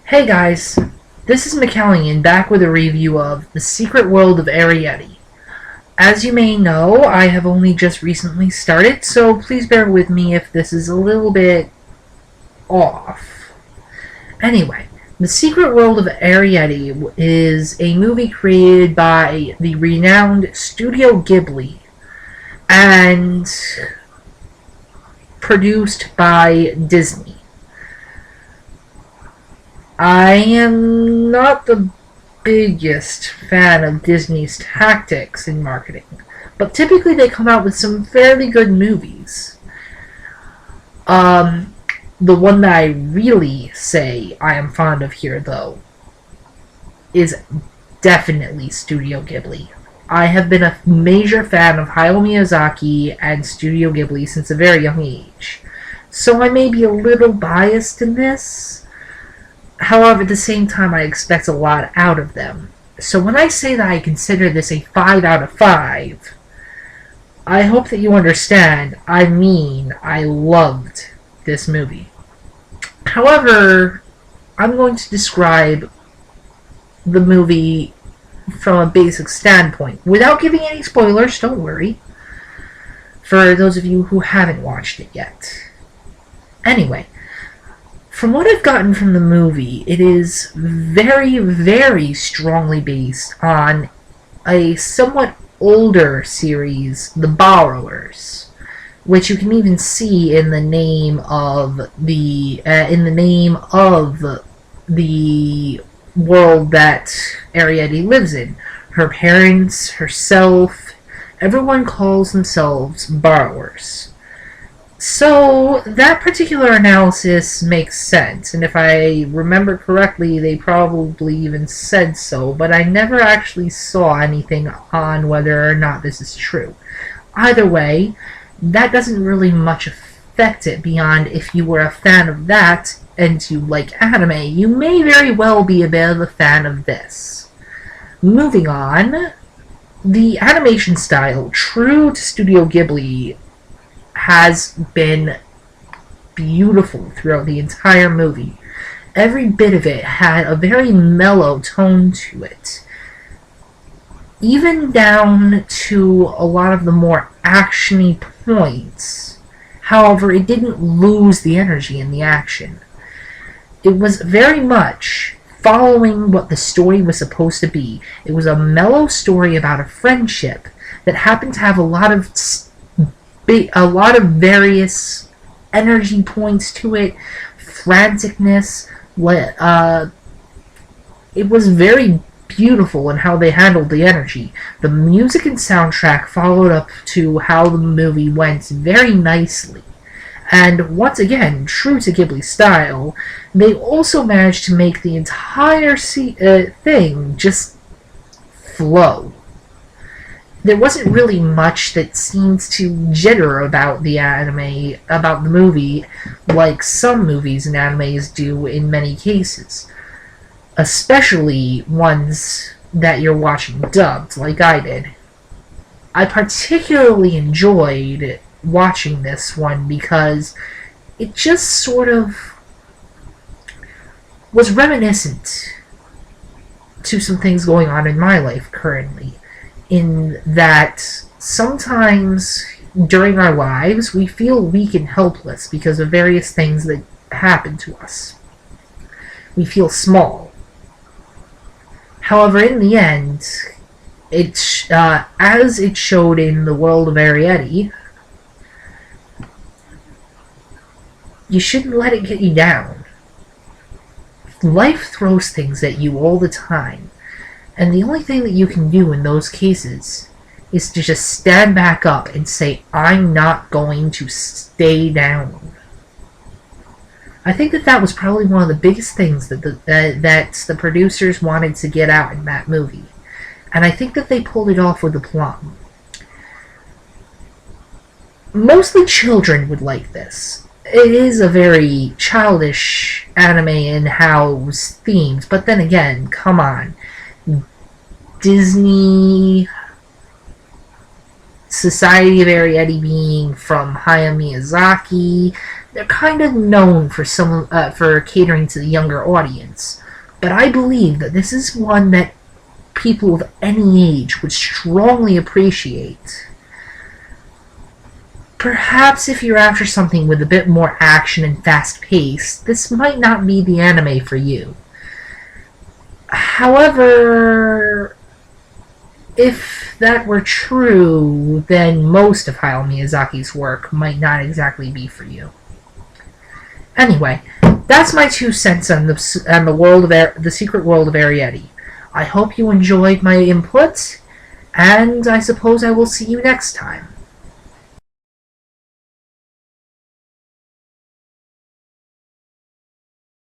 Hey guys, this is Michaleon back with a review of The Secret World of Arrietty. As you may know, I have only just recently started, so please bear with me if this is a little bit off. Anyway, The Secret World of Arrietty is a movie created by the renowned Studio Ghibli and produced by Disney. I am not the biggest fan of Disney's tactics in marketing, but typically they come out with some fairly good movies. The one that I really say I am fond of here, though, is definitely Studio Ghibli. I have been a major fan of Hayao Miyazaki and Studio Ghibli since a very young age, so I may be a little biased in this. However, at the same time, I expect a lot out of them. So when I say that I consider this a 5 out of 5, I hope that you understand, I mean I loved this movie. However, I'm going to describe the movie from a basic standpoint, without giving any spoilers, don't worry, for those of you who haven't watched it yet. Anyway, from what I've gotten from the movie, it is very, very strongly based on a somewhat older series, The Borrowers, which you can even see in the name of the world that Arrietty lives in. Her parents, herself, everyone calls themselves borrowers. So, that particular analysis makes sense, and if I remember correctly, they probably even said so, but I never actually saw anything on whether or not this is true. Either way, that doesn't really much affect it beyond if you were a fan of that and you like anime, you may very well be a bit of a fan of this. Moving on, the animation style, true to Studio Ghibli, has been beautiful throughout the entire movie. Every bit of it had a very mellow tone to it. Even down to a lot of the more actiony points. However, it didn't lose the energy in the action. It was very much following what the story was supposed to be. It was a mellow story about a friendship that happened to have a lot of various energy points to it, franticness. It was very beautiful in how they handled the energy. The music and soundtrack followed up to how the movie went very nicely. And once again, true to Ghibli style, they also managed to make the entire thing just flow. There wasn't really much that seemed to jitter about the anime, about the movie, like some movies and animes do in many cases. Especially ones that you're watching dubbed, like I did. I particularly enjoyed watching this one because it just sort of was reminiscent to some things going on in my life currently. In that sometimes during our lives we feel weak and helpless because of various things that happen to us. We feel small. However, in the end, as it showed in the world of Arrietty, you shouldn't let it get you down. Life throws things at you all the time. And the only thing that you can do in those cases is to just stand back up and say, I'm not going to stay down. I think that was probably one of the biggest things that the producers wanted to get out in that movie. And I think that they pulled it off with aplomb. Mostly children would like this. It is a very childish anime in how it was themed, but then again, come on. Disney Society of Arrietty being from Hayao Miyazaki, they're kind of known for for catering to the younger audience. But I believe that this is one that people of any age would strongly appreciate. Perhaps if you're after something with a bit more action and fast pace, this might not be the anime for you. However, if that were true, then most of Hayao Miyazaki's work might not exactly be for you. Anyway, that's my 2 cents on the Secret World of Arrietty. I hope you enjoyed my input, and I suppose I will see you next time.